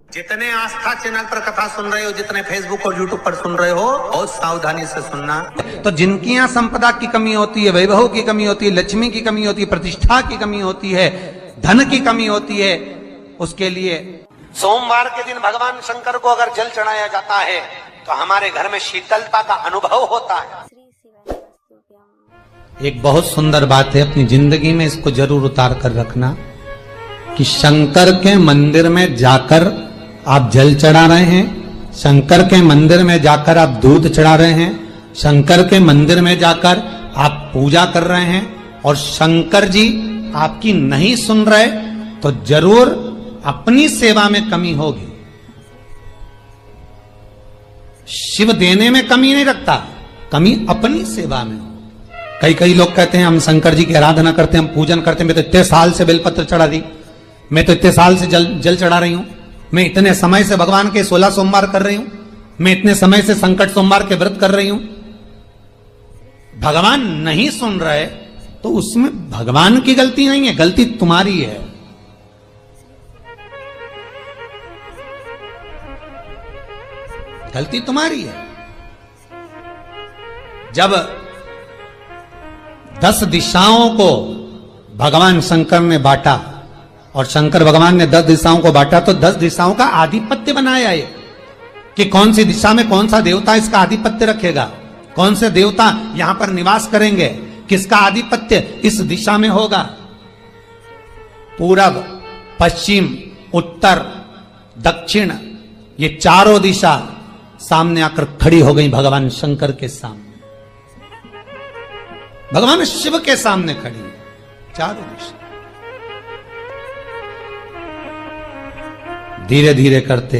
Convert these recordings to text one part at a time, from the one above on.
जितने आस्था चैनल पर कथा सुन रहे हो, जितने फेसबुक और यूट्यूब पर सुन रहे हो, बहुत सावधानी से सुनना। तो जिनकी यहाँ संपदा की कमी होती है, वैभव की कमी होती है, लक्ष्मी की कमी होती है, प्रतिष्ठा की कमी होती है, धन की कमी होती है, उसके लिए सोमवार के दिन भगवान शंकर को अगर जल चढ़ाया जाता है तो हमारे घर में शीतलता का अनुभव होता है। एक बहुत सुंदर बात है, अपनी जिंदगी में इसको जरूर उतार कर रखना कि शंकर के मंदिर में जाकर आप जल चढ़ा रहे हैं, शंकर के मंदिर में जाकर आप दूध चढ़ा रहे हैं, शंकर के मंदिर में जाकर आप पूजा कर रहे हैं और शंकर जी आपकी नहीं सुन रहे तो जरूर अपनी सेवा में कमी होगी। शिव देने में कमी नहीं रखता, कमी अपनी सेवा में हो। कई लोग कहते हैं हम शंकर जी की आराधना करते हैं, हम पूजन करते हैं, मैं तो इतने साल से बेलपत्र चढ़ा दी, मैं तो इतने साल से जल चढ़ा रही हूं, मैं इतने समय से भगवान के 16 सोमवार कर रही हूं, मैं इतने समय से संकट सोमवार के व्रत कर रही हूं। भगवान नहीं सुन रहे तो उसमें भगवान की गलती नहीं है, गलती तुम्हारी है। गलती तुम्हारी है। जब 10 दिशाओं को भगवान शंकर ने बांटा और शंकर भगवान ने 10 दिशाओं को बांटा तो 10 दिशाओं का आधिपत्य बनाया है कि कौन सी दिशा में कौन सा देवता इसका आधिपत्य रखेगा, कौन से देवता यहां पर निवास करेंगे, किसका आधिपत्य इस दिशा में होगा। पूरब, पश्चिम, उत्तर, दक्षिण, ये चारों दिशा सामने आकर खड़ी हो गई भगवान शंकर के सामने, भगवान शिव के सामने खड़ी है चारों दिशा। धीरे धीरे करते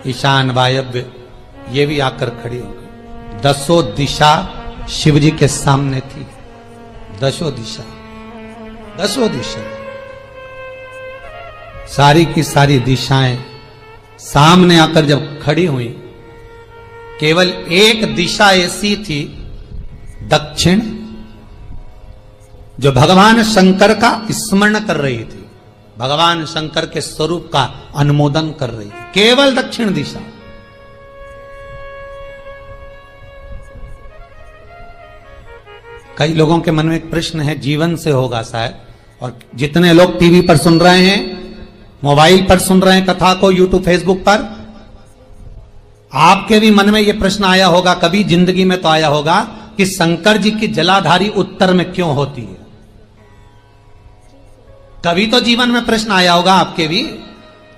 ईशान, वायव्य ये भी आकर खड़ी हो गई। 10 दिशा शिव जी के सामने थी, 10 दिशा, 10 दिशा, सारी की सारी दिशाएं सामने आकर जब खड़ी हुई, केवल एक दिशा ऐसी थी दक्षिण, जो भगवान शंकर का स्मरण कर रही थी, भगवान शंकर के स्वरूप का अनुमोदन कर रही थी, केवल दक्षिण दिशा। कई लोगों के मन में एक प्रश्न है, जीवन से होगा शायद, और जितने लोग टीवी पर सुन रहे हैं, मोबाइल पर सुन रहे हैं कथा को, यूट्यूब, फेसबुक पर, आपके भी मन में यह प्रश्न आया होगा, कभी जिंदगी में तो आया होगा कि शंकर जी की जलाधारी उत्तर में क्यों होती है। कभी तो जीवन में प्रश्न आया होगा आपके भी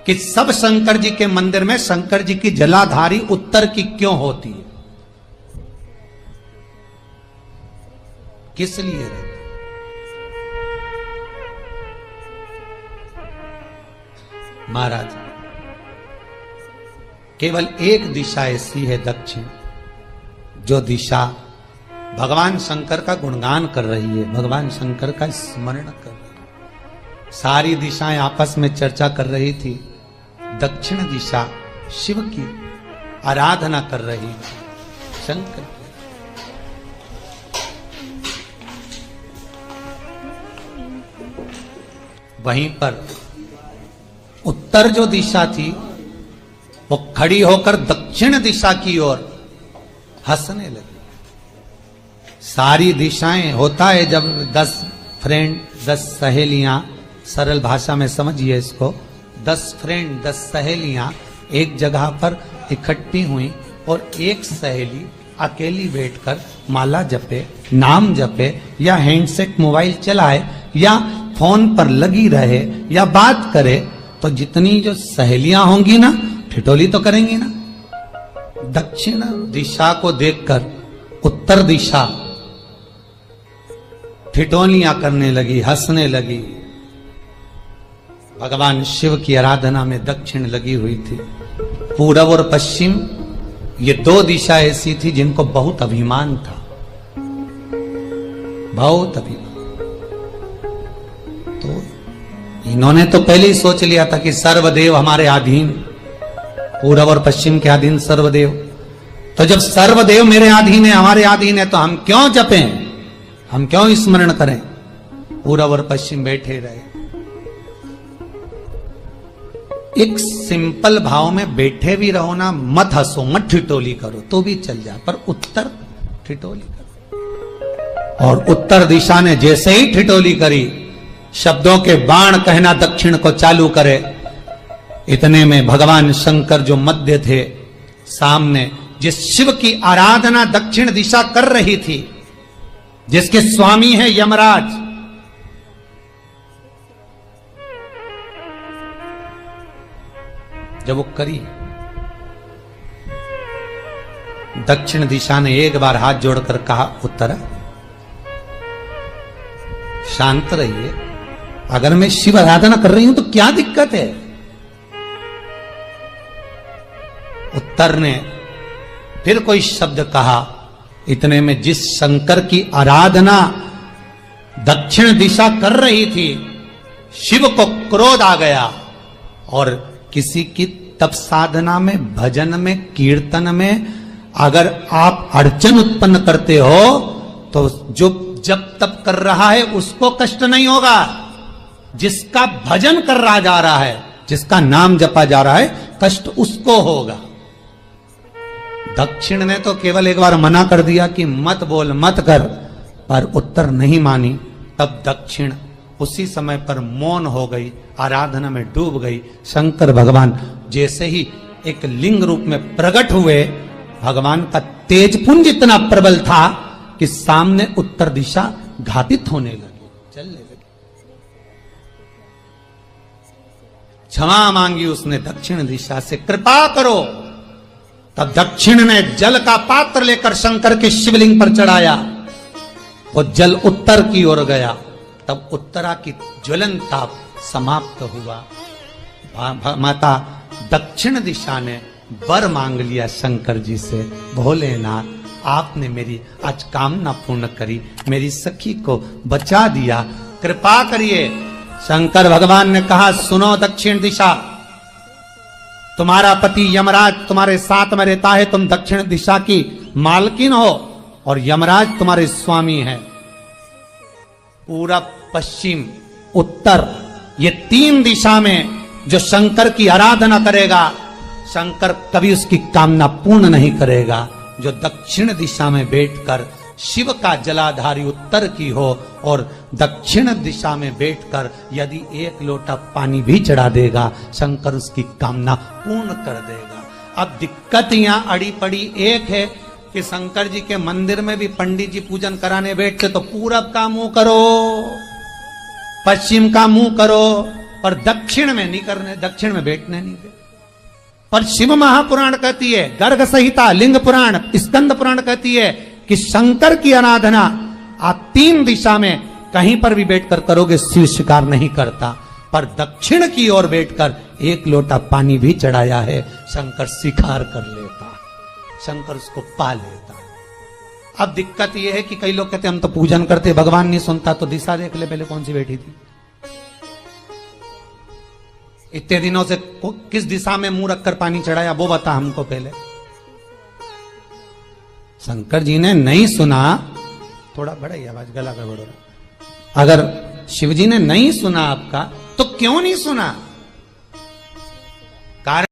कि सब शंकर जी के मंदिर में शंकर जी की जलाधारी उत्तर की क्यों होती है, किस लिए रहती? महाराज, केवल एक दिशा ऐसी है दक्षिण, जो दिशा भगवान शंकर का गुणगान कर रही है, भगवान शंकर का स्मरण कर रही है। सारी दिशाएं आपस में चर्चा कर रही थी, दक्षिण दिशा शिव की आराधना कर रही थी, शंकर की। वहीं पर उत्तर जो दिशा थी वो खड़ी होकर दक्षिण दिशा की ओर हंसने लगी। सारी दिशाएं, होता है जब 10 फ्रेंड, 10 सहेलियां, सरल भाषा में समझिए इसको, 10 फ्रेंड, 10 सहेलियां एक जगह पर इकट्ठी हुई और एक सहेली अकेली बैठकर माला जपे, नाम जपे, या हैंडसेट मोबाइल चलाए, या फोन पर लगी रहे, या बात करे, तो जितनी जो सहेलियां होंगी ना, ठिठोली तो करेंगी ना। दक्षिण दिशा को देखकर उत्तर दिशा ठिठोलियां करने लगी, हंसने लगी। भगवान शिव की आराधना में दक्षिण लगी हुई थी। पूरब और पश्चिम ये 2 दिशा ऐसी थी जिनको बहुत अभिमान था, बहुत अभिमान। तो इन्होंने तो पहले ही सोच लिया था कि सर्वदेव हमारे अधीन, पूरब और पश्चिम के अधीन सर्वदेव। तो जब सर्वदेव मेरे अधीन है, हमारे अधीन है, तो हम क्यों जपें, हम क्यों स्मरण करें। पूरब और पश्चिम बैठे रहे। एक सिंपल भाव में बैठे भी रहो ना, मत हंसो, मत ठिठोली करो तो भी चल जाए, पर उत्तर ठिठोली करो। और उत्तर दिशा ने जैसे ही ठिठोली करी, शब्दों के बाण कहना दक्षिण को चालू करे, इतने में भगवान शंकर जो मध्य थे सामने, जिस शिव की आराधना दक्षिण दिशा कर रही थी, जिसके स्वामी है यमराज, जब वो करी, दक्षिण दिशा ने एक बार हाथ जोड़कर कहा, उत्तरा शांत रहिए, अगर मैं शिव आराधना कर रही हूं तो क्या दिक्कत है। उत्तर ने फिर कोई शब्द कहा, इतने में जिस शंकर की आराधना दक्षिण दिशा कर रही थी, शिव को क्रोध आ गया और किसी की तप साधना में, भजन में, कीर्तन में अगर आप अड़चन उत्पन्न करते हो तो जो जब तप कर रहा है उसको कष्ट नहीं होगा, जिसका भजन कर रहा जा रहा है, जिसका नाम जपा जा रहा है, कष्ट उसको होगा। दक्षिण ने तो केवल एक बार मना कर दिया कि मत बोल, मत कर, पर उत्तर नहीं मानी। तब दक्षिण उसी समय पर मौन हो गई, आराधना में डूब गई। शंकर भगवान जैसे ही एक लिंग रूप में प्रकट हुए, भगवान का तेजपुंज इतना प्रबल था कि सामने उत्तर दिशा घातित होने लगी, चलने लगी। क्षमा मांगी उसने दक्षिण दिशा से, कृपा करो। तब दक्षिण ने जल का पात्र लेकर शंकर के शिवलिंग पर चढ़ाया, वो जल उत्तर की ओर गया। तब उत्तरा की ज्वलन ताप समाप्त हुआ। माता दक्षिण दिशा ने वर मांग लिया शंकर जी से, भोलेनाथ आपने मेरी आज कामना पूर्ण करी, मेरी सखी को बचा दिया, कृपा करिए। शंकर भगवान ने कहा, सुनो दक्षिण दिशा, तुम्हारा पति यमराज तुम्हारे साथ में रहता है, तुम दक्षिण दिशा की मालकिन हो और यमराज तुम्हारे स्वामी है। पूरब, पश्चिम, उत्तर, ये तीन दिशा में जो शंकर की आराधना करेगा, शंकर कभी उसकी कामना पूर्ण नहीं करेगा। जो दक्षिण दिशा में बैठकर शिव का जलाधारी उत्तर की हो और दक्षिण दिशा में बैठकर यदि एक लोटा पानी भी चढ़ा देगा, शंकर उसकी कामना पूर्ण कर देगा। अब दिक्कत यहां अड़ी पड़ी एक है कि शंकर जी के मंदिर में भी पंडित जी पूजन कराने बैठते तो पूरब का मुंह करो, पश्चिम का मुंह करो, पर दक्षिण में नहीं करने, दक्षिण में बैठने नहीं दे। पर शिव महापुराण कहती है, गर्ग संहिता, लिंग पुराण, स्कंद पुराण कहती है कि शंकर की आराधना आप तीन दिशा में कहीं पर भी बैठकर करोगे, शिव स्वीकार नहीं करता। पर दक्षिण की ओर बैठकर एक लोटा पानी भी चढ़ाया है, शंकर स्वीकार कर लेता, शंकर उसको पा लेता। अब दिक्कत यह है कि कई लोग कहते हम तो पूजन करते, भगवान नहीं सुनता, तो दिशा देख ले पहले कौन सी बैठी थी, इतने दिनों से किस दिशा में मुंह रखकर पानी चढ़ाया, वो बता हमको पहले। शंकर जी ने नहीं सुना, थोड़ा बढ़ाइए आवाज, गला का बढ़ो। अगर शिव जी ने नहीं सुना आपका, तो क्यों नहीं सुना?